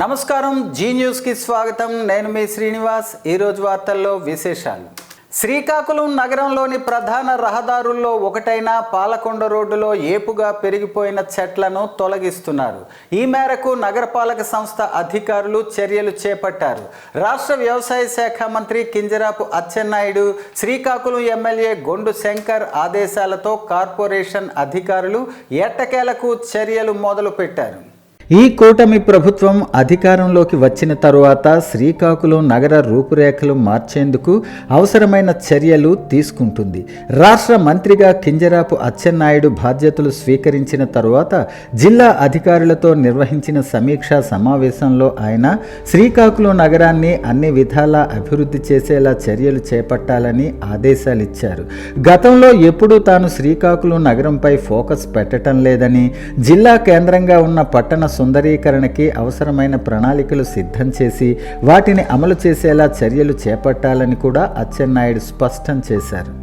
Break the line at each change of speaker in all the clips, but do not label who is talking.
నమస్కారం, జీ న్యూస్కి స్వాగతం. నేను మీ శ్రీనివాస్. ఈరోజు వార్తల్లో విశేషాలు. శ్రీకాకుళం నగరంలోని ప్రధాన రహదారుల్లో ఒకటైన పాలకొండ రోడ్డులో ఏపుగా పెరిగిపోయిన చెట్లను తొలగిస్తున్నారు. ఈ మేరకు నగరపాలక సంస్థ అధికారులు చర్యలు చేపట్టారు. రాష్ట్ర వ్యవసాయ శాఖ మంత్రి కింజరాపు అచ్చెన్నాయుడు, శ్రీకాకుళం ఎమ్మెల్యే గొండు శంకర్ ఆదేశాలతో కార్పొరేషన్ అధికారులు ఎట్టకేలకు చర్యలు మొదలుపెట్టారు. ఈ కూటమి ప్రభుత్వం అధికారంలోకి వచ్చిన తరువాత శ్రీకాకుళం నగర రూపురేఖలు మార్చేందుకు అవసరమైన చర్యలు తీసుకుంటుంది. రాష్ట్ర మంత్రిగా కింజరాపు అచ్చెన్నాయుడు బాధ్యతలు స్వీకరించిన తరువాత జిల్లా అధికారులతో నిర్వహించిన సమీక్షా సమావేశంలో ఆయన శ్రీకాకుళం నగరాన్ని అన్ని విధాలా అభివృద్ధి చేసేలా చర్యలు చేపట్టాలని ఆదేశాలిచ్చారు. గతంలో ఎప్పుడూ తాను శ్రీకాకుళం నగరంపై ఫోకస్ పెట్టడం లేదని, జిల్లా కేంద్రంగా ఉన్న పట్టణ సుందరీకరణకి అవసరమైన ప్రణాళికలు సిద్ధం చేసి వాటిని అమలు చేసేలా చర్యలు చేపట్టాలని కూడా అచ్చెన్నాయుడు స్పష్టం చేశారు.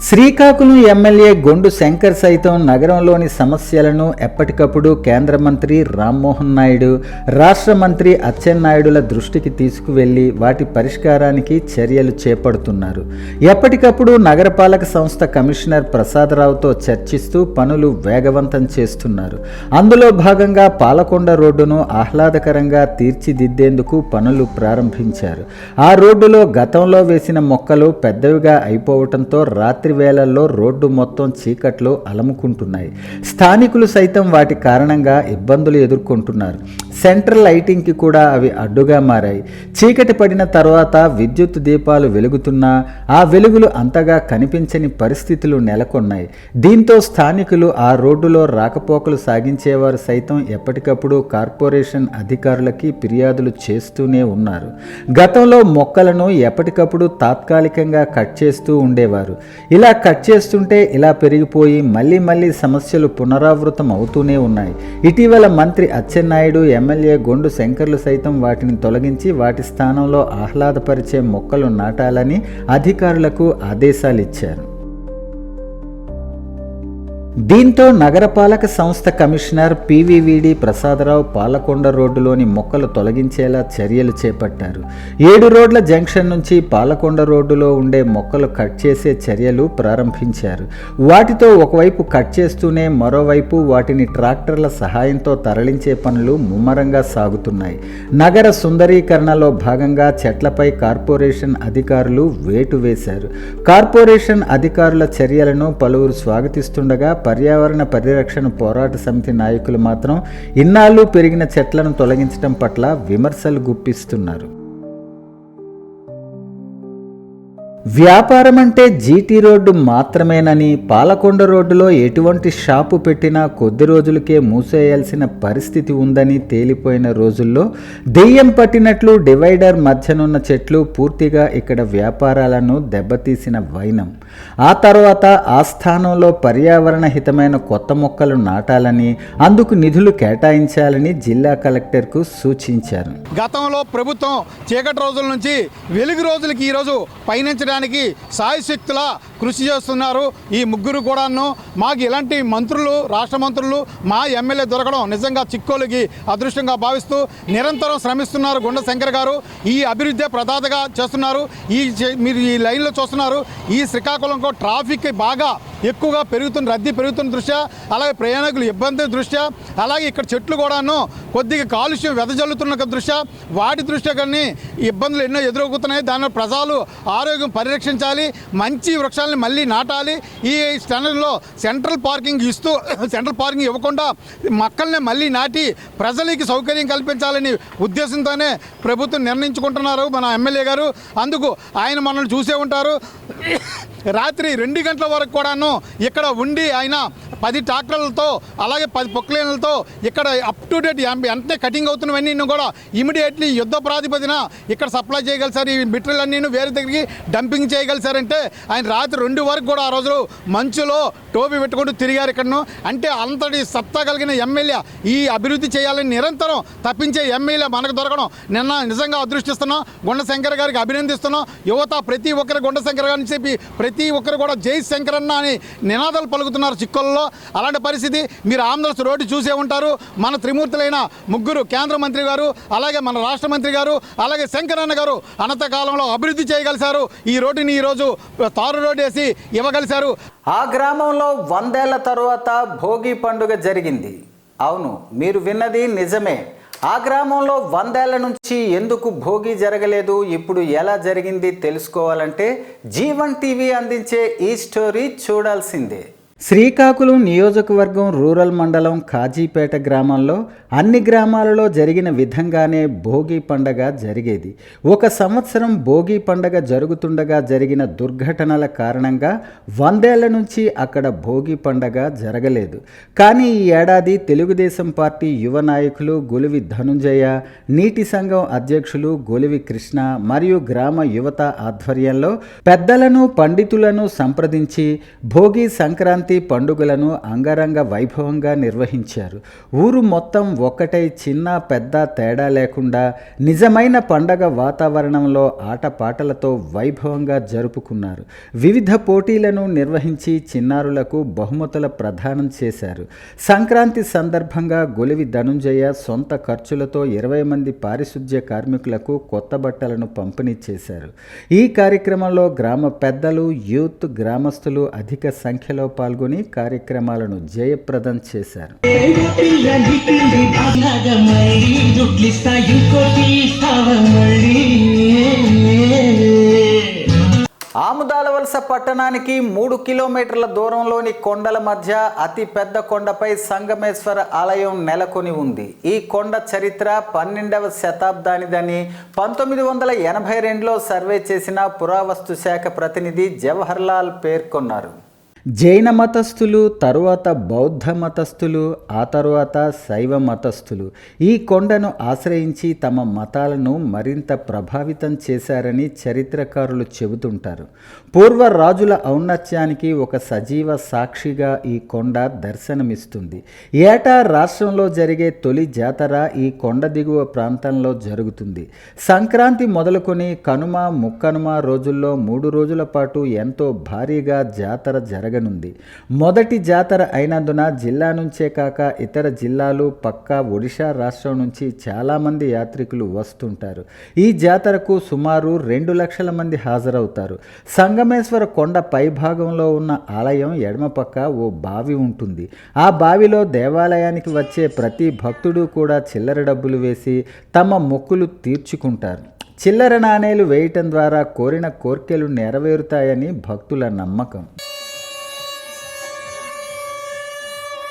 శ్రీకాకుళం ఎమ్మెల్యే గొండు శంకర్ సైతం నగరంలోని సమస్యలను ఎప్పటికప్పుడు కేంద్ర మంత్రి రామ్మోహన్ నాయుడు, రాష్ట్ర మంత్రి అచ్చెన్నాయుడుల దృష్టికి తీసుకువెళ్లి వాటి పరిష్కారానికి చర్యలు చేపడుతున్నారు. ఎప్పటికప్పుడు నగరపాలక సంస్థ కమిషనర్ ప్రసాదరావుతో చర్చిస్తూ పనులు వేగవంతం చేస్తున్నారు. అందులో భాగంగా పాలకొండ రోడ్డును ఆహ్లాదకరంగా తీర్చిదిద్దేందుకు పనులు ప్రారంభించారు. ఆ రోడ్డులో గతంలో వేసిన మొక్కలు పెద్దవిగా అయిపోవడంతో రాత్రి వేళల్లో రోడ్డు మొత్తం చీకట్లు అలముకుంటున్నాయి. స్థానికులు సైతం వాటి కారణంగా ఇబ్బందులు ఎదుర్కొంటున్నారు. సెంట్రల్ లైటింగ్కి కూడా అవి అడ్డుగా మారాయి. చీకటి పడిన తర్వాత విద్యుత్ దీపాలు వెలుగుతున్నా ఆ వెలుగులు అంతగా కనిపించని పరిస్థితులు నెలకొన్నాయి. దీంతో స్థానికులు ఆ రోడ్డులో రాకపోకలు సాగించేవారు సైతం ఎప్పటికప్పుడు కార్పొరేషన్ అధికారులకి ఫిర్యాదులు చేస్తూనే ఉన్నారు. గతంలో మొక్కలను ఎప్పటికప్పుడు తాత్కాలికంగా కట్ చేస్తూ ఉండేవారు. ఇలా కట్ చేస్తుంటే ఇలా పెరిగిపోయి మళ్ళీ సమస్యలు పునరావృతం అవుతూనే ఉన్నాయి. ఇటీవల మంత్రి అచ్చెన్నాయుడు, ఎమ్మెల్యే గొండు శంకర్లు సైతం వాటిని తొలగించి వాటి స్థానంలో ఆహ్లాదపరిచే మొక్కలు నాటాలని అధికారులకు ఆదేశాలు ఇచ్చారు. దీంతో నగరపాలక సంస్థ కమిషనర్ పివివిడి ప్రసాదరావు పాలకొండ రోడ్డులోని మొక్కలు తొలగించేలా చర్యలు చేపట్టారు. 7 రోడ్ల జంక్షన్ నుంచి పాలకొండ రోడ్డులో ఉండే మొక్కలు కట్ చేసే చర్యలు ప్రారంభించారు. వాటితో ఒకవైపు కట్ చేస్తూనే మరోవైపు వాటిని ట్రాక్టర్ల సహాయంతో తరలించే పనులు ముమ్మరంగా సాగుతున్నాయి. నగర సుందరీకరణలో భాగంగా చెట్లపై కార్పొరేషన్ అధికారులు వేటు వేశారు. కార్పొరేషన్ అధికారుల చర్యలను పలువురు స్వాగతిస్తుండగా పర్యావరణ పరిరక్షణ పోరాట సమితి నాయకులు మాత్రం ఇన్నాళ్ళు పెరిగిన చెట్లను తొలగించడం పట్ల విమర్శలు గుప్పిస్తున్నారు. వ్యాపారం అంటే జీటీ రోడ్డు మాత్రమేనని, పాలకొండ రోడ్డులో ఎటువంటి షాపు పెట్టినా కొద్ది రోజులకే మూసేయాల్సిన పరిస్థితి ఉందని తేలిపోయిన రోజుల్లో దెయ్యం పట్టినట్లు డివైడర్ మధ్యనున్న చెట్లు పూర్తిగా ఇక్కడ వ్యాపారాలను దెబ్బతీసిన వైనం. ఆ తర్వాత ఆ స్థానంలో పర్యావరణ హితమైన కొత్త మొక్కలు నాటాలని, అందుకు నిధులు కేటాయించాలని జిల్లా కలెక్టర్కు సూచించారు.
గతంలో ప్రభుత్వం చీకటి రోజుల నుంచి వెలుగు రోజులకి ఈరోజు పయనించడానికి సాయశక్తులా కృషి చేస్తున్నారు. ఈ ముగ్గురు కూడాను మాకు ఇలాంటి మంత్రులు, రాష్ట్ర మంత్రులు, మా ఎమ్మెల్యే దొరకడం నిజంగా చిక్కోలకి అదృష్టంగా భావిస్తూ నిరంతరం శ్రమిస్తున్నారు. గుండ శంకర్ గారు ఈ అభివృద్ధి ప్రదాతగా చేస్తున్నారు. మీరు ఈ లైన్లో చూస్తున్నారు. ఈ శ్రీకాకుళంలో ట్రాఫిక్ బాగా ఎక్కువగా రద్దీ పెరుగుతున్న దృష్ట్యా, అలాగే ప్రయాణికులు ఇబ్బంది దృష్ట్యా, అలాగే ఇక్కడ చెట్లు కూడాను కొద్దిగా కాలుష్యం వెదజల్లుతున్న దృష్ట్యా, వాటి దృష్ట్యా కానీ ఇబ్బందులు ఎన్నో ఎదురవుతున్నాయి. దానిలో ప్రజలు ఆరోగ్యం పరిరక్షించాలి, మంచి వృక్షాలని మళ్ళీ నాటాలి. ఈ స్టాండర్డ్లో సెంట్రల్ పార్కింగ్ ఇవ్వకుండా మొక్కల్ని మళ్ళీ నాటి ప్రజలకి సౌకర్యం కల్పించాలని ఉద్దేశంతోనే ప్రభుత్వం నిర్ణయించుకుంటున్నారు మన ఎమ్మెల్యే గారు. అందుకు ఆయన మనల్ని చూసే ఉంటారు. రాత్రి 2 గంటల వరకు కూడాను ఇక్కడ ఉండి ఆయన 10 ట్రాక్టర్లతో అలాగే 10 పొక్లైన్లతో ఇక్కడ అప్ టు డేట్ వెంటనే కటింగ్ అవుతున్నవన్నీ కూడా ఇమీడియట్లీ యుద్ధ ప్రాతిపదిన ఇక్కడ సప్లై చేయగలిసారు. ఈ మెటీరియల్ అన్నీ వేరే దగ్గరికి డంపింగ్ చేయగలిసారంటే ఆయన రాత్రి 2 వరకు కూడా ఆ రోజు మంచులో టోపీ పెట్టుకుంటూ తిరిగారు ఇక్కడను. అంటే అంతటి సత్తా కలిగిన ఎమ్మెల్యే ఈ అభివృద్ధి చేయాలని నిరంతరం తప్పించే ఎమ్మెల్యే మనకు దొరకడం నిజంగా అదృష్టిస్తున్నాం. గుండ శంకర్ గారికి అభినందిస్తున్నాం. యువత ప్రతి ఒక్కరు గుండ శంకర్ గారిని చెప్పి ప్రతి ఒక్కరు కూడా జై శంకరన్న అని నినాదాలు పలుకుతున్నారు చిక్కొల్లో. అలాంటి పరిస్థితి మీరు ఆంధ్రప్రదేశ్ రోడ్డు చూసే ఉంటారు. మన త్రిమూర్తులైన ముగ్గురు కేంద్ర మంత్రి గారు, అలాగే మన రాష్ట్ర మంత్రి గారు, అలాగే శంకరన్న గారు అనంత కాలంలో అభివృద్ధి చేయగలిశారు. ఈ రోడ్డుని ఈరోజు తారు రోడ్డు వేసి ఇవ్వగలిశారు.
ఆ గ్రామంలో 100 ఏళ్ల తరువాత భోగి పండుగ జరిగింది. అవును, మీరు విన్నది నిజమే. ఆ గ్రామంలో 100 ఏళ్ల నుంచి ఎందుకు భోగి జరగలేదు, ఇప్పుడు ఎలా జరిగింది తెలుసుకోవాలంటే జీవన్ టీవీ అందించే ఈ స్టోరీ చూడాల్సిందే. శ్రీకాకుళం నియోజకవర్గం రూరల్ మండలం కాజీపేట గ్రామంలో అన్ని గ్రామాలలో జరిగిన విధంగానే భోగి పండగ జరిగేది. ఒక సంవత్సరం భోగి పండగ జరుగుతుండగా జరిగిన దుర్ఘటనల కారణంగా 100 ఏళ్ల నుంచి అక్కడ భోగి పండగ జరగలేదు. కానీ ఈ ఏడాది తెలుగుదేశం పార్టీ యువ నాయకులు గొలివి ధనుంజయ, నీటి సంఘం అధ్యక్షులు గొలివి కృష్ణ మరియు గ్రామ యువత ఆధ్వర్యంలో పెద్దలను పండితులను సంప్రదించి భోగి సంక్రాంతి పండుగలను అంగరంగ వైభవంగా నిర్వహించారు. ఊరు మొత్తం ఒక్కటై చిన్న పెద్ద తేడా లేకుండా నిజమైన పండగ వాతావరణంలో ఆటపాటలతో వైభవంగా జరుపుకున్నారు. వివిధ పోటీలను నిర్వహించి చిన్నారులకు బహుమతుల ప్రదానం చేశారు. సంక్రాంతి సందర్భంగా గొలివి ధనుంజయ సొంత ఖర్చులతో 20 మంది పారిశుధ్య కార్మికులకు కొత్త బట్టలను పంపిణీ చేశారు. ఈ కార్యక్రమంలో గ్రామ పెద్దలు, యూత్, గ్రామస్తులు అధిక సంఖ్యలో పాల్గొని కార్యక్రమాలను జయప్రదం చేశారు. ఆముదాలవలస పట్టణానికి 3 కిలోమీటర్ల దూరంలోని కొండల మధ్య అతి పెద్ద కొండపై సంగమేశ్వర ఆలయం నెలకొని ఉంది. ఈ కొండ చరిత్ర 12వ శతాబ్దానిదని 1982లో సర్వే చేసిన పురావస్తు శాఖ ప్రతినిధి జవహర్లాల్ పేర్కొన్నారు. జైన మతస్థులు, తరువాత బౌద్ధ మతస్థులు, ఆ తరువాత శైవ మతస్థులు ఈ కొండను ఆశ్రయించి తమ మతాలను మరింత ప్రభావితం చేశారని చరిత్రకారులు చెబుతుంటారు. పూర్వ రాజుల ఔన్నత్యానికి ఒక సజీవ సాక్షిగా ఈ కొండ దర్శనమిస్తుంది. ఏటా రాష్ట్రంలో జరిగే తొలి జాతర ఈ కొండ దిగువ ప్రాంతంలో జరుగుతుంది. సంక్రాంతి మొదలుకొని కనుమ, ముక్కనుమ రోజుల్లో 3 రోజుల పాటు ఎంతో భారీగా జాతర జరగనుంది. మొదటి జాతర అయినందున జిల్లా నుంచే కాక ఇతర జిల్లాలు, పక్క ఒడిశా రాష్ట్రం నుంచి చాలామంది యాత్రికులు వస్తుంటారు. ఈ జాతరకు సుమారు 2 లక్షల మంది హాజరవుతారు. సంగమేశ్వర కొండ పైభాగంలో ఉన్న ఆలయం ఎడమ పక్క ఓ బావి ఉంటుంది. ఆ బావిలో దేవాలయానికి వచ్చే ప్రతి భక్తుడు కూడా చిల్లర డబ్బులు వేసి తమ మొక్కులు తీర్చుకుంటారు. చిల్లర నాణేలు వేయటం ద్వారా కోరిన కోర్కెలు నెరవేరుతాయని భక్తుల నమ్మకం.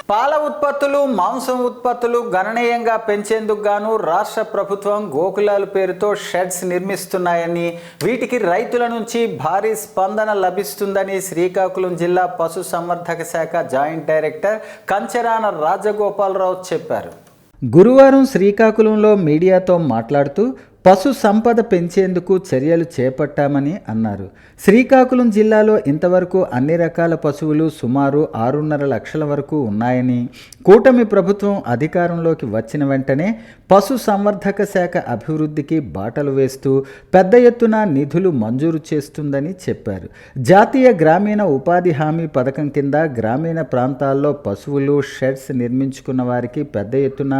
పాల ఉత్పత్తులు, మాంసం ఉత్పత్తులు గణనీయంగా పెంచేందుకు గాను రాష్ట్ర ప్రభుత్వం గోకులాలు పేరుతో షెడ్స్ నిర్మిస్తున్నాయని, వీటికి రైతుల నుంచి భారీ స్పందన లభిస్తుందని శ్రీకాకుళం జిల్లా పశు సంవర్ధక శాఖ జాయింట్ డైరెక్టర్ కంచరాన రాజగోపాలరావు చెప్పారు. గురువారం శ్రీకాకుళంలో మీడియాతో మాట్లాడుతూ పశు సంపద పెంచేందుకు చర్యలు చేపట్టామని అన్నారు. శ్రీకాకుళం జిల్లాలో ఇంతవరకు అన్ని రకాల పశువులు సుమారు 6.5 లక్షల వరకు ఉన్నాయని, కూటమి ప్రభుత్వం అధికారంలోకి వచ్చిన వెంటనే పశు సంవర్ధక శాఖ అభివృద్ధికి బాటలు వేస్తూ పెద్ద ఎత్తున నిధులు మంజూరు చేస్తుందని చెప్పారు. జాతీయ గ్రామీణ ఉపాధి హామీ పథకం కింద గ్రామీణ ప్రాంతాల్లో పశువులు షెడ్స్ నిర్మించుకున్న వారికి పెద్ద ఎత్తున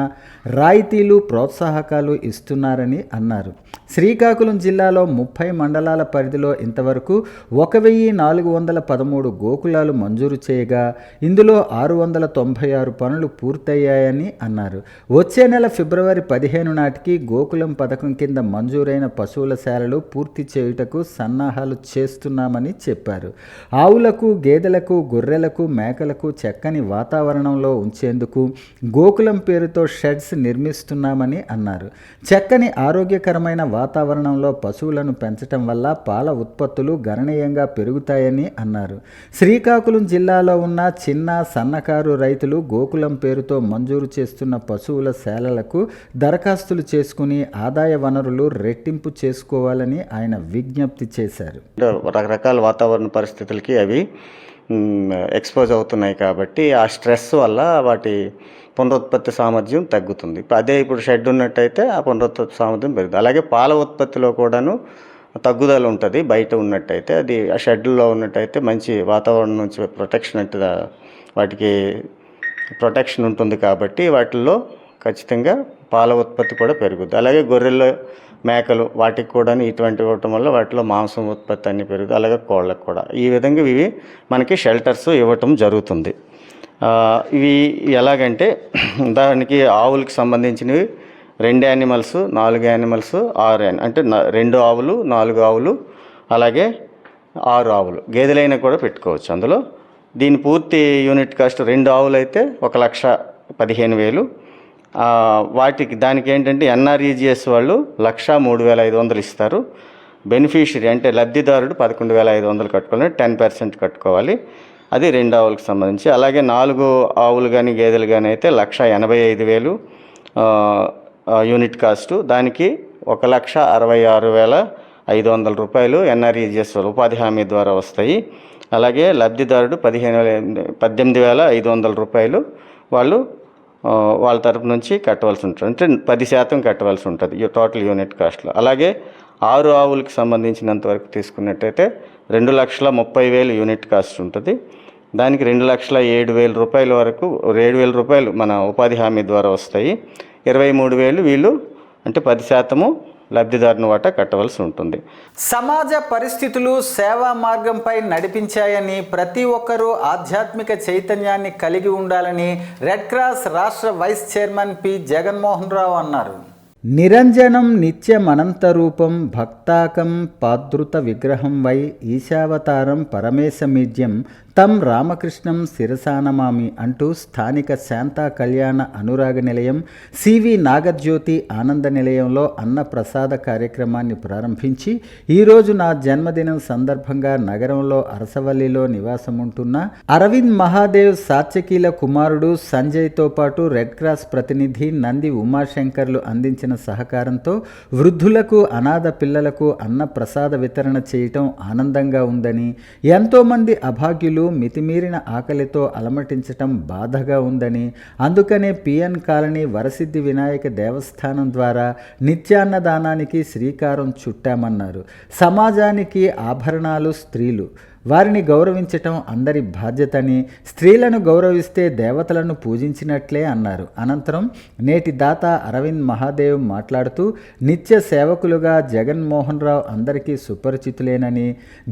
రాయితీలు, ప్రోత్సాహకాలు ఇస్తున్నారని అన్నారు. శ్రీకాకుళం జిల్లాలో 30 మండలాల పరిధిలో ఇంతవరకు 1413 గోకులాలు మంజూరు చేయగా ఇందులో 696 పనులు పూర్తయ్యాయని అన్నారు. వచ్చే నెల ఫిబ్రవరి 15 నాటికి గోకులం పథకం కింద మంజూరైన పశువుల శాలలు పూర్తి చేయుటకు సన్నాహాలు చేస్తున్నామని చెప్పారు. ఆవులకు, గేదెలకు, గొర్రెలకు, మేకలకు చక్కని వాతావరణంలో ఉంచేందుకు గోకులం పేరుతో షెడ్స్ నిర్మిస్తున్నామని అన్నారు. చక్కని ఆరోగ్యకరమైన వాతావరణంలో పశువులను పెంచటం వల్ల పాల ఉత్పత్తులు గణనీయంగా పెరుగుతాయని అన్నారు. శ్రీకాకుళం జిల్లాలో ఉన్న చిన్న, సన్నకారు రైతులు గోకులం పేరుతో మంజూరు చేస్తున్న పశువుల శాలలకు దరఖాస్తులు చేసుకుని ఆదాయ వనరులు రెట్టింపు చేసుకోవాలని ఆయన విజ్ఞప్తి చేశారు.
రకరకాల వాతావరణ పరిస్థితులకి అవి ఎక్స్పోజ్ అవుతున్నాయి కాబట్టి ఆ స్ట్రెస్ వల్ల వాటి పునరుత్పత్తి సామర్థ్యం తగ్గుతుంది. అదే ఇప్పుడు షెడ్ ఉన్నట్టయితే ఆ పునరుత్పత్తి సామర్థ్యం పెరుగుతుంది. అలాగే పాల ఉత్పత్తిలో కూడాను తగ్గుదల ఉంటుంది. బయట ఉన్నట్టయితే అది ఆ షెడ్లో ఉన్నట్టయితే మంచి వాతావరణం నుంచి ప్రొటెక్షన్ అంటే వాటికి ప్రొటెక్షన్ ఉంటుంది కాబట్టి వాటిల్లో ఖచ్చితంగా పాల ఉత్పత్తి కూడా పెరుగుద్ది. అలాగే గొర్రెలు, మేకలు వాటికి కూడా ఇటువంటి ఇవ్వటం వల్ల వాటిలో మాంసం ఉత్పత్తి అన్నీ పెరుగుతుంది. అలాగే కోళ్ళకు కూడా ఈ విధంగా ఇవి మనకి షెల్టర్స్ ఇవ్వటం జరుగుతుంది. ఇవి ఎలాగంటే దానికి ఆవులకి సంబంధించినవి 2 యానిమల్స్, 4 యానిమల్స్, 6 అంటే 2 ఆవులు, 4 ఆవులు, అలాగే 6 ఆవులు, గేదెలైనా కూడా పెట్టుకోవచ్చు అందులో. దీని పూర్తి యూనిట్ కాస్ట్ 2 ఆవులు అయితే 1,15,000. దానికి ఏంటంటే NREGS వాళ్ళు 1,03,500 ఇస్తారు. బెనిఫిషియరీ అంటే లబ్ధిదారుడు 11,500 కట్టుకోవాలి, 10% కట్టుకోవాలి. అది 2 ఆవులకు సంబంధించి. అలాగే 4 ఆవులు కానీ గేదెలు కానీ అయితే 1,85,000 యూనిట్ కాస్టు. దానికి 1,66,500 రూపాయలు NREGS ఉపాధి హామీ ద్వారా వస్తాయి. అలాగే లబ్ధిదారుడు 18,500 రూపాయలు వాళ్ళ తరపు నుంచి కట్టవలసి ఉంటుంది. అంటే 10% కట్టవలసి ఉంటుంది టోటల్ యూనిట్ కాస్ట్లో. అలాగే 6 ఆవులకి సంబంధించినంత వరకు తీసుకున్నట్టయితే 2,30,000 యూనిట్ కాస్ట్ ఉంటుంది. దానికి 2,07,000 రూపాయల వరకు 7,000 రూపాయలు మన ఉపాధి హామీ ద్వారా వస్తాయి. 23,000 వీళ్ళు అంటే 10% లబ్ధిదారుని వాటా కట్టవలసి ఉంటుంది.
సమాజ పరిస్థితులు సేవా మార్గంపై నడిపించాయని, ప్రతి ఒక్కరూ ఆధ్యాత్మిక చైతన్యాన్ని కలిగి ఉండాలని రెడ్ క్రాస్ రాష్ట్ర వైస్ చైర్మన్ పి జగన్మోహన్ రావు అన్నారు. నిరంజనం నిత్యమనంతరూపం భక్తాకం పాదృత విగ్రహం వై ఈశావతారం పరమేశమీడ్యం తం రామకృష్ణం శిరసానమామి అంటూ స్థానిక శాంతా కళ్యాణ అనురాగ నిలయం సివి నాగజ్యోతి ఆనంద నిలయంలో అన్న ప్రసాద కార్యక్రమాన్ని ప్రారంభించి ఈరోజు నా జన్మదినం సందర్భంగా నగరంలో అరసవల్లిలో నివాసముంటున్న అరవింద్ మహాదేవ్ సాత్యకీల కుమారుడు సంజయ్తో పాటు రెడ్ క్రాస్ ప్రతినిధి నంది ఉమాశంకర్లు అందించిన సహకారంతో వృద్ధులకు, అనాథ పిల్లలకు అన్న ప్రసాద వితరణ చేయటం ఆనందంగా ఉందని, ఎంతోమంది అభాగ్యులు మితిమీరిన ఆకలితో అలమటించటం బాధగా ఉందని, అందుకనే పిఎన్ కాలనీ వరసిద్ధి వినాయక దేవస్థానం ద్వారా నిత్యాన్నదానానికి శ్రీకారం చుట్టామన్నారు. సమాజానికి ఆభరణాలు స్త్రీలు, వారిని గౌరవించటం అందరి బాధ్యతని, స్త్రీలను గౌరవిస్తే దేవతలను పూజించినట్లే అన్నారు. అనంతరం నేటి దాత అరవింద్ మహాదేవ్ మాట్లాడుతూ నిత్య సేవకులుగా జగన్మోహన్ రావు అందరికీ సుపరిచితులేనని,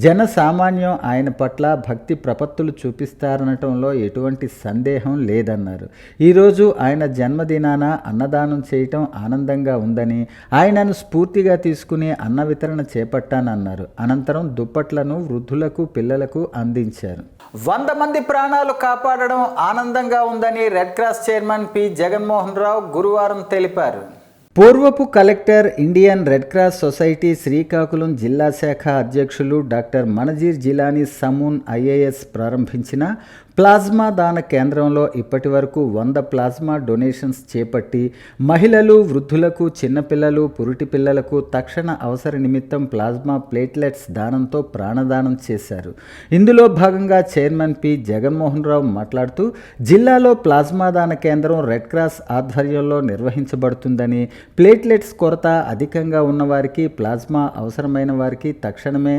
జనసామాన్యం ఆయన పట్ల భక్తి ప్రపత్తులు చూపిస్తారనటంలో ఎటువంటి సందేహం లేదన్నారు. ఈరోజు ఆయన జన్మదినాన అన్నదానం చేయటం ఆనందంగా ఉందని, ఆయనను స్ఫూర్తిగా తీసుకుని అన్న వితరణ చేపట్టానన్నారు. అనంతరం దుప్పట్లను వృద్ధులకు, పిల్లలకు అందించారు. 100 మంది ప్రాణాలు కాపాడడం ఆనందంగా ఉందని red cross chairman P Jaganmohan Rao గురువారం తెలిపారు. పూర్వపు collector, Indian red cross society Srikakulam జిల్లా శాఖ అధ్యక్షులు డాక్టర్ మనజీర్ జిలానీ సమూన్ IAS ప్రారంభించిన ప్లాస్మా దాన కేంద్రంలో ఇప్పటి వరకు 100 ప్లాస్మా డొనేషన్స్ చేపట్టి మహిళలు, వృద్ధులకు, చిన్నపిల్లలు, పురిటి పిల్లలకు తక్షణ అవసర నిమిత్తం ప్లాస్మా ప్లేట్లెట్స్ దానంతో ప్రాణదానం చేశారు. ఇందులో భాగంగా చైర్మన్ పి జగన్మోహన్ రావు మాట్లాడుతూ జిల్లాలో ప్లాస్మా దాన కేంద్రం రెడ్ క్రాస్ ఆధ్వర్యంలో నిర్వహించబడుతుందని, ప్లేట్లెట్స్ కొరత అధికంగా ఉన్నవారికి, ప్లాస్మా అవసరమైన వారికి తక్షణమే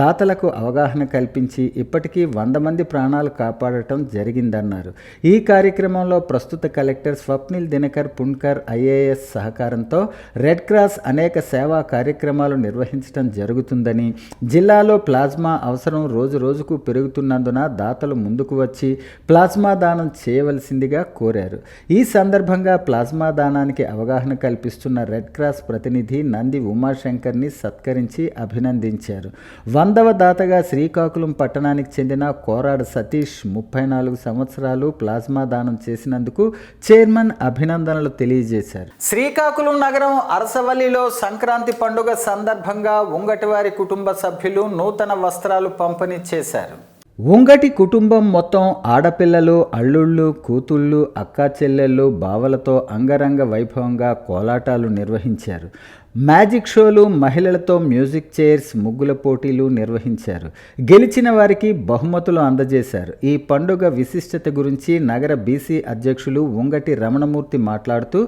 దాతలకు అవగాహన కల్పించి ఇప్పటికీ 100 మంది ప్రాణాలు కాపాడటం జరిగిందన్నారు. ఈ కార్యక్రమంలో ప్రస్తుత కలెక్టర్ స్వప్నిల్ దినకర్ పుణ్కర్ IAS సహకారంతో రెడ్ క్రాస్ అనేక సేవా కార్యక్రమాలు నిర్వహించడం జరుగుతుందని, జిల్లాలో ప్లాస్మా అవసరం రోజు రోజుకు పెరుగుతున్నందున దాతలు ముందుకు వచ్చి ప్లాస్మా దానం చేయవలసిందిగా కోరారు. ఈ సందర్భంగా ప్లాస్మా దానానికి అవగాహన కల్పిస్తున్న రెడ్ క్రాస్ ప్రతినిధి నంది ఉమాశంకర్ని సత్కరించి అభినందించారు. 100వ దాతగా శ్రీకాకుళం పట్టణానికి చెందిన కోరాడ సతీష్ 34 సంవత్సరాలు ప్లాస్మా దానం చేసినందుకు చైర్మన్ అభినందనలు తెలియజేశారు. శ్రీకాకుళం నగరం అరసవల్లిలో సంక్రాంతి పండుగ సందర్భంగా ఉంగటివారి కుటుంబ సభ్యులు నూతన వస్త్రాలు పంపిణీ చేశారు. ఉంగటి కుటుంబం మొత్తం ఆడపిల్లలు, అల్లుళ్ళు, కూతుళ్ళు, అక్కా చెల్లెళ్ళు, బావలతో అంగరంగ వైభవంగా కోలాటాలు నిర్వహించారు. మ్యాజిక్ షోలు, మహిళలతో మ్యూజిక్ చైర్స్, ముగ్గుల పోటీలు నిర్వహించారు. గెలిచిన వారికి బహుమతులు అందజేశారు. ఈ పండుగ విశిష్టత గురించి నగర BC అధ్యక్షులు ఉంగటి రమణమూర్తి మాట్లాడుతూ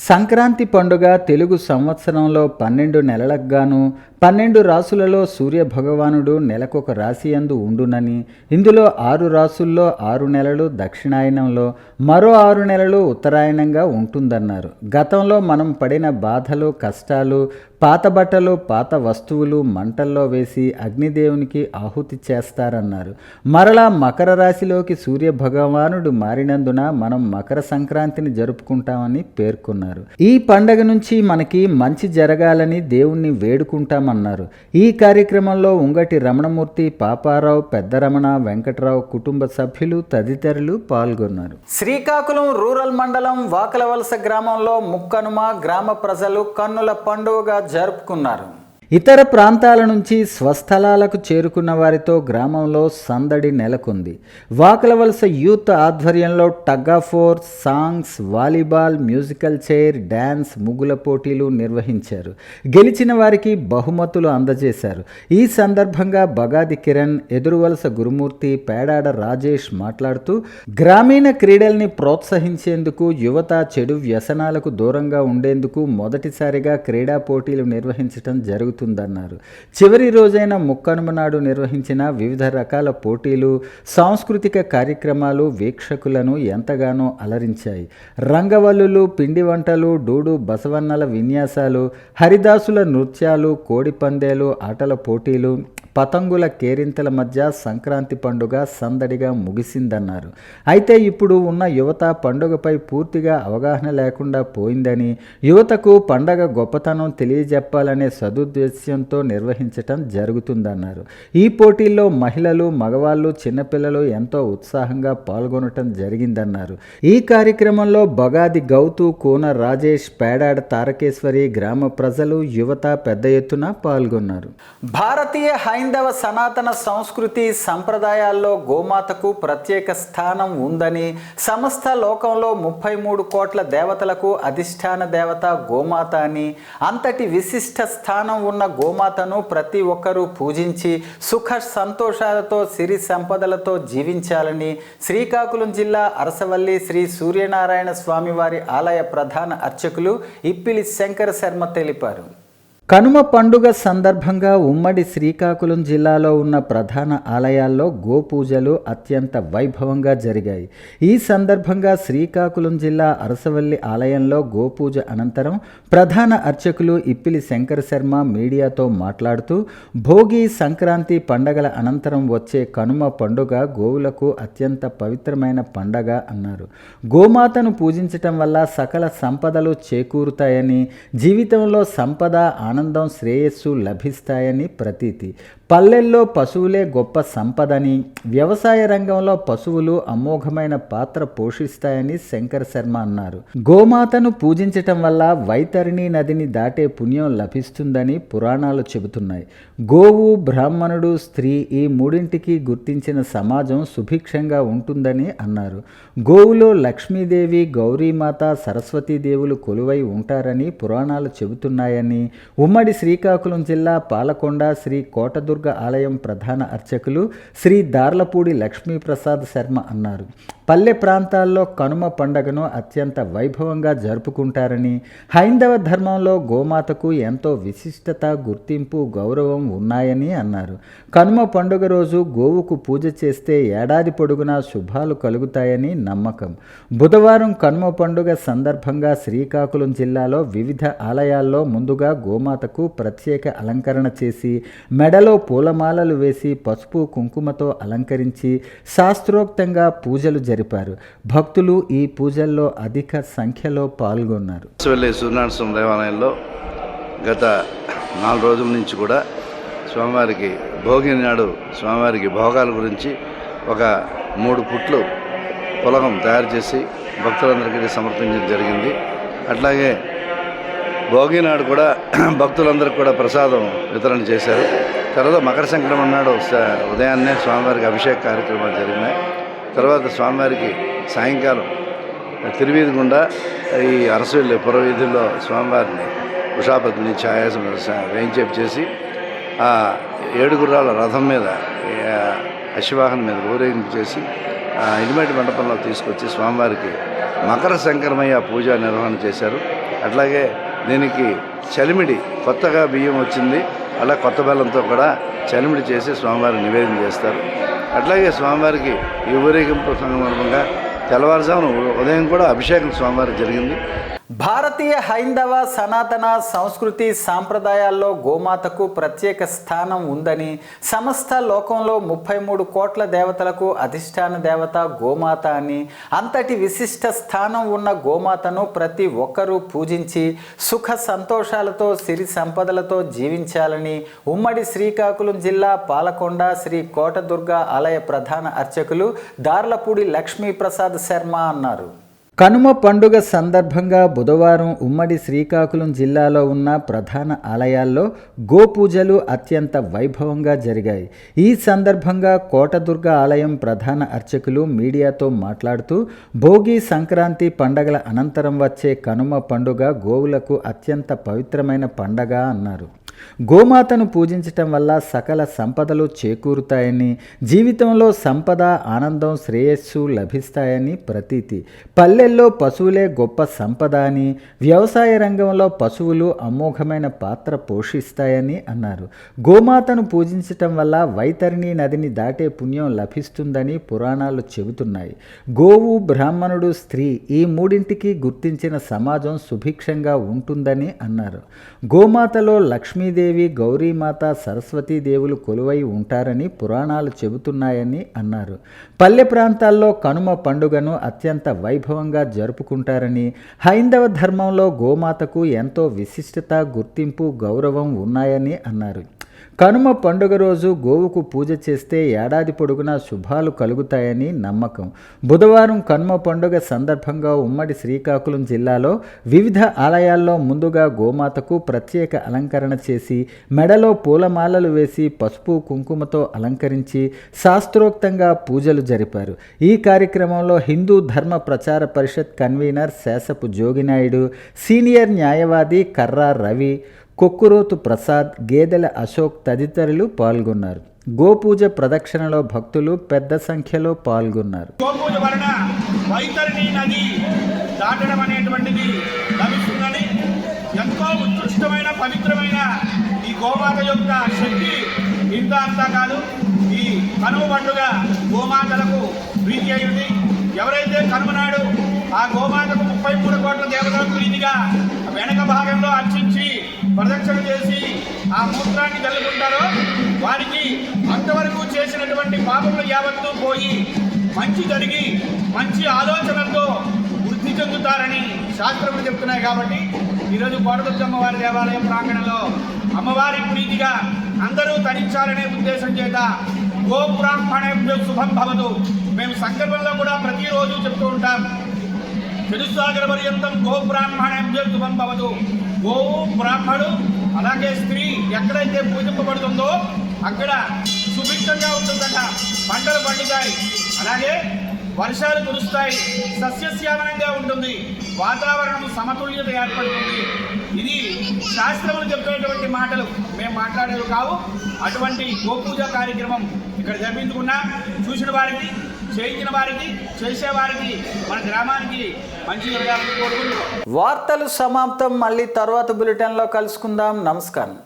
సంక్రాంతి పండుగ తెలుగు సంవత్సరంలో 12 నెలలకు గాను 12 రాసులలో సూర్య భగవానుడు నెలకొక రాశి యందు ఉండునని, ఇందులో 6 రాసుల్లో 6 నెలలు దక్షిణాయనంలో, మరో 6 నెలలు ఉత్తరాయణంగా ఉంటుందన్నారు. గతంలో మనం పడిన బాధలు, కష్టాలు, పాత బట్టలు, పాత వస్తువులు మంటల్లో వేసి అగ్నిదేవునికి ఆహుతి చేస్తారన్నారు. మరలా మకర రాశిలోకి సూర్య భగవానుడు మారినందున మనం మకర సంక్రాంతిని జరుపుకుంటామని పేర్కొన్నారు. ఈ పండగ నుంచి మనకి మంచి జరగాలని దేవుణ్ణి వేడుకుంటామన్నారు. ఈ కార్యక్రమంలో ఉంగటి రమణమూర్తి, పాపారావు, పెద్దరమణ, వెంకటరావు కుటుంబ సభ్యులు తదితరులు పాల్గొన్నారు. శ్రీకాకుళం రూరల్ మండలం వాకలవలస గ్రామంలో ముక్కనుమ గ్రామ ప్రజలు కన్నుల పండుగగా జరుపుకున్నారు. ఇతర ప్రాంతాల నుంచి స్వస్థలాలకు చేరుకున్న వారితో గ్రామంలో సందడి నెలకొంది. వాకలవలస యూత్ ఆధ్వర్యంలో tug of war, songs, volleyball, musical chair, dance, ముగ్గుల పోటీలు నిర్వహించారు. గెలిచిన వారికి బహుమతులు అందజేశారు. ఈ సందర్భంగా బగాది కిరణ్, ఎదురువలస గురుమూర్తి, పేడాడ రాజేష్ మాట్లాడుతూ గ్రామీణ క్రీడల్ని ప్రోత్సహించేందుకు, యువత చెడు వ్యసనాలకు దూరంగా ఉండేందుకు మొదటిసారిగా క్రీడా పోటీలు నిర్వహించడం జరుగుతుంది జరుగుతుందన్నారు. చివరి రోజైన ముక్కనుమ నాడు నిర్వహించిన వివిధ రకాల పోటీలు, సాంస్కృతిక కార్యక్రమాలు వీక్షకులను ఎంతగానో అలరించాయి. రంగవల్లులు, పిండి వంటలు, డూడు బసవన్నల విన్యాసాలు, హరిదాసుల నృత్యాలు, కోడి పందేలు, ఆటల పోటీలు, పతంగుల కేరింతల మధ్య సంక్రాంతి పండుగ సందడిగా ముగిసిందన్నారు. అయితే ఇప్పుడు ఉన్న యువత పండుగపై పూర్తిగా అవగాహన లేకుండా పోయిందని, యువతకు పండగ గొప్పతనం తెలియజెప్పాలనే సదుద్దేశ్యంతో నిర్వహించటం జరుగుతుందన్నారు. ఈ పోటీల్లో మహిళలు, మగవాళ్ళు, చిన్నపిల్లలు ఎంతో ఉత్సాహంగా పాల్గొనటం జరిగిందన్నారు. ఈ కార్యక్రమంలో బగాది గౌతు, కోన రాజేష్, పేడాడ తారకేశ్వరి, గ్రామ ప్రజలు, యువత పెద్ద ఎత్తున పాల్గొన్నారు. భారతీయ హైందవ సనాతన సంస్కృతి సంప్రదాయాల్లో గోమాతకు ప్రత్యేక స్థానం ఉందని, సమస్త లోకంలో 33 కోట్ల దేవతలకు అధిష్టాన దేవత గోమాత అని, అంతటి విశిష్ట స్థానం ఉన్న గోమాతను ప్రతి ఒక్కరూ పూజించి సుఖ సంతోషాలతో, సిరి సంపదలతో జీవించాలని శ్రీకాకుళం జిల్లా అరసవల్లి శ్రీ సూర్యనారాయణ స్వామివారి ఆలయ ప్రధాన అర్చకులు ఇప్పిలి శంకర శర్మ తెలిపారు. కనుమ పండుగ సందర్భంగా ఉమ్మడి శ్రీకాకుళం జిల్లాలో ఉన్న ప్రధాన ఆలయాల్లో గోపూజలు అత్యంత వైభవంగా జరిగాయి. ఈ సందర్భంగా శ్రీకాకుళం జిల్లా అరసవల్లి ఆలయంలో గోపూజ అనంతరం ప్రధాన అర్చకులు ఇప్పిలి శంకర శర్మ మీడియాతో మాట్లాడుతూ, భోగి, సంక్రాంతి పండగల అనంతరం వచ్చే కనుమ పండుగ గోవులకు అత్యంత పవిత్రమైన పండగ అన్నారు. గోమాతను పూజించటం వల్ల సకల సంపదలు చేకూరుతాయని, జీవితంలో సంపద, ఆనందం, శ్రేయస్సు లభిస్తాయని ప్రతీతి. పల్లెల్లో పశువులే గొప్ప సంపదని, వ్యవసాయ రంగంలో పశువులు అమోఘమైన పాత్ర పోషిస్తాయని శంకర శర్మ అన్నారు. గోమాతను పూజించటం వల్ల వైతరిణి నదిని దాటే పుణ్యం లభిస్తుందని పురాణాలు చెబుతున్నాయి. గోవు, బ్రాహ్మణుడు, స్త్రీ ఈ మూడింటికి గుర్తించిన సమాజం సుభిక్షంగా ఉంటుందని అన్నారు. గోవులో లక్ష్మీదేవి, గౌరీమాత, సరస్వతీదేవులు కొలువై ఉంటారని పురాణాలు చెబుతున్నాయని ఉమ్మడి శ్రీకాకుళం జిల్లా పాలకొండ శ్రీ కోటదుర్గ ఆలయం ప్రధాన అర్చకులు శ్రీ దార్లపూడి లక్ష్మీప్రసాద్ శర్మ అన్నారు. పల్లె ప్రాంతాల్లో కనుమ పండగను అత్యంత వైభవంగా జరుపుకుంటారని, హైందవ ధర్మంలో గోమాతకు ఎంతో విశిష్టత, గుర్తింపు, గౌరవం ఉన్నాయని అన్నారు. కనుమ పండుగ రోజు గోవుకు పూజ చేస్తే ఏడాది పొడుగునా శుభాలు కలుగుతాయని నమ్మకం. బుధవారం కనుమ పండుగ సందర్భంగా శ్రీకాకుళం జిల్లాలో వివిధ ఆలయాల్లో ముందుగా గోమాతకు ప్రత్యేక అలంకరణ చేసి, మెడలో పూలమాలలు వేసి, పసుపు కుంకుమతో అలంకరించి శాస్త్రోక్తంగా పూజలు జరిపారు. భక్తులు ఈ పూజల్లో అధిక సంఖ్యలో పాల్గొన్నారు.
సూర్యనారాయణ స్వామి దేవాలయంలో గత 4 రోజుల నుంచి కూడా స్వామివారికి భోగి నాడు స్వామివారికి భోగాల గురించి ఒక 3 పుట్లు పులగం తయారు చేసి భక్తులందరికీ సమర్పించడం జరిగింది. అట్లాగే భోగి నాడు కూడా భక్తులందరికీ కూడా ప్రసాదం వితరణ చేశారు. తర్వాత మకర సంక్రమణ నాడు ఉదయాన్నే స్వామివారికి అభిషేక కార్యక్రమాలు జరిగినాయి. తర్వాత స్వామివారికి సాయంకాలం తిరువీధి గుండా ఈ అరసవల్లి పురవీధుల్లో స్వామివారిని వృషాపతి నుంచి ఆయాసం వేయించేపు చేసి ఆ 7 గుర్రాల రథం మీద అశ్వవాహనం మీద ఊరేగింపు చేసి ఇనిమేటి మండపంలో తీసుకొచ్చి స్వామివారికి మకర సంక్రమయ్య పూజ నిర్వహణ చేశారు. అట్లాగే దీనికి చలిమిడి కొత్తగా బియ్యం వచ్చింది, అలా కొత్త బెల్లంతో కూడా చలిమిడి చేసి స్వామివారికి నివేదన చేస్తారు. అట్లాగే స్వామివారికి ఈ ఊరేగింపు సందర్భంగా తెల్లవారుజామున ఉదయం కూడా అభిషేకం స్వామివారికి జరిగింది.
భారతీయ హైందవ సనాతన సంస్కృతి సాంప్రదాయాల్లో గోమాతకు ప్రత్యేక స్థానం ఉందని, సమస్త లోకంలో 33 కోట్ల దేవతలకు అధిష్టాన దేవత గోమాత అని, అంతటి విశిష్ట స్థానం ఉన్న గోమాతను ప్రతి ఒక్కరూ పూజించి సుఖ సంతోషాలతో సిరి సంపదలతో జీవించాలని ఉమ్మడి శ్రీకాకుళం జిల్లా పాలకొండ శ్రీ కోటదుర్గ ఆలయ ప్రధాన అర్చకులు దార్లపూడి లక్ష్మీప్రసాద్ శర్మ అన్నారు. కనుమ పండుగ సందర్భంగా బుధవారం ఉమ్మడి శ్రీకాకుళం జిల్లాలో ఉన్న ప్రధాన ఆలయాల్లో గోపూజలు అత్యంత వైభవంగా జరిగాయి. ఈ సందర్భంగా కోటదుర్గ ఆలయం ప్రధాన అర్చకులు మీడియాతో మాట్లాడుతూ భోగి సంక్రాంతి పండగల అనంతరం వచ్చే కనుమ పండుగ గోవులకు అత్యంత పవిత్రమైన పండగ అన్నారు. గోమాతను పూజించటం వల్ల సకల సంపదలు చేకూరుతాయని, జీవితంలో సంపద, ఆనందం, శ్రేయస్సు లభిస్తాయని ప్రతీతి. పల్లెల్లో పశువులే గొప్ప సంపద అని, వ్యవసాయ రంగంలో పశువులు అమోఘమైన పాత్ర పోషిస్తాయని అన్నారు. గోమాతను పూజించటం వల్ల వైతరిణి నదిని దాటే పుణ్యం లభిస్తుందని పురాణాలు చెబుతున్నాయి. గోవు, బ్రాహ్మణుడు, స్త్రీ ఈ మూడింటికి గుర్తించిన సమాజం సుభిక్షంగా ఉంటుందని అన్నారు. గోమాతలో లక్ష్మీదేవి, గౌరీమాత, సరస్వతీదేవులు కొలువై ఉంటారని పురాణాలు చెబుతున్నాయని అన్నారు. పల్లె ప్రాంతాల్లో కనుమ పండుగను అత్యంత వైభవంగా జరుపుకుంటారని, హైందవ ధర్మంలో గోమాతకు ఎంతో విశిష్టత, గుర్తింపు, గౌరవం ఉన్నాయని అన్నారు. కనుమ పండుగ రోజు గోవుకు పూజ చేస్తే ఏడాది పొడుగునా శుభాలు కలుగుతాయని నమ్మకం. బుధవారం కనుమ పండుగ సందర్భంగా ఉమ్మడి శ్రీకాకుళం జిల్లాలో వివిధ ఆలయాల్లో ముందుగా గోమాతకు ప్రత్యేక అలంకరణ చేసి, మెడలో పూలమాలలు వేసి, పసుపు కుంకుమతో అలంకరించి శాస్త్రోక్తంగా పూజలు జరిపారు. ఈ కార్యక్రమంలో హిందూ ధర్మ ప్రచార పరిషత్ కన్వీనర్ శేషపు జోగినాయుడు, సీనియర్ న్యాయవాది కర్రా రవి, కొక్కురోతు ప్రసాద్, గేదెల అశోక్ తదితరులు పాల్గొన్నారు. గోపూజ ప్రదక్షిణలో భక్తులు పెద్ద సంఖ్యలో పాల్గొన్నారు.
గోపూజ వలన వైతరిణి నది దాటడం అనేటువంటిది లభిస్తుందని, ఎంతో ఉత్కృష్టమైన పవిత్రమైన ఈ గోమాత యొక్క శక్తి ఇంత అంతా కాదు. ఈ కనుమ పండుగ గోమాతలకు ప్రీతి అయింది. ఎవరైతే కనుమనాడు ఆ గోమాతకు 33 కోట్ల దేవతలకు ప్రీతిగా వెనక భాగంలో అర్చించి ప్రదక్షిణ చేసి ఆ మూత్రాన్ని చల్లుకుంటారో వారికి అంతవరకు చేసినటువంటి పాపములు యావత్తూ పోయి మంచి జరిగి మంచి ఆలోచనలతో వృద్ధి చెందుతారని శాస్త్రములు చెప్తున్నాయి. కాబట్టి ఈరోజు కోటదుర్గమ్మ వారి దేవాలయం ప్రాంగణంలో అమ్మవారి ప్రీతిగా అందరూ తరించాలనే ఉద్దేశం చేత గో బ్రాహ్మణేభ్యో శుభం భవతు మేము సంకల్పంలో కూడా ప్రతిరోజు చెప్తూ ఉంటాం. చతుస్సాగర పర్యంతం గో బ్రాహ్మణేభ్యో శుభం భవతు. గోవు, బ్రాహ్మణుడు, అలాగే స్త్రీ ఎక్కడైతే పూజింపబడుతుందో అక్కడ సుభిక్షంగా ఉంటుందట. పంటలు పండుతాయి, అలాగే వర్షాలు కురుస్తాయి, సస్యశ్యామలంగా ఉంటుంది, వాతావరణం సమతుల్యత ఏర్పడుతుంది. ఇది శాస్త్రములు చెప్పేటువంటి మాటలు, మేము మాట్లాడేవి కావు. అటువంటి గోపూజ కార్యక్రమం ఇక్కడ జరిపించుకున్నా చూసిన వారికి, చేయించిన వారికి, చేసేవారికి, మన గ్రామానికి మంచి జరగాలని కోరుకుంటున్నాం.
వార్తలు సమాప్తం. మళ్ళీ తర్వాత బులెటిన్లో కలుసుకుందాం. నమస్కారం.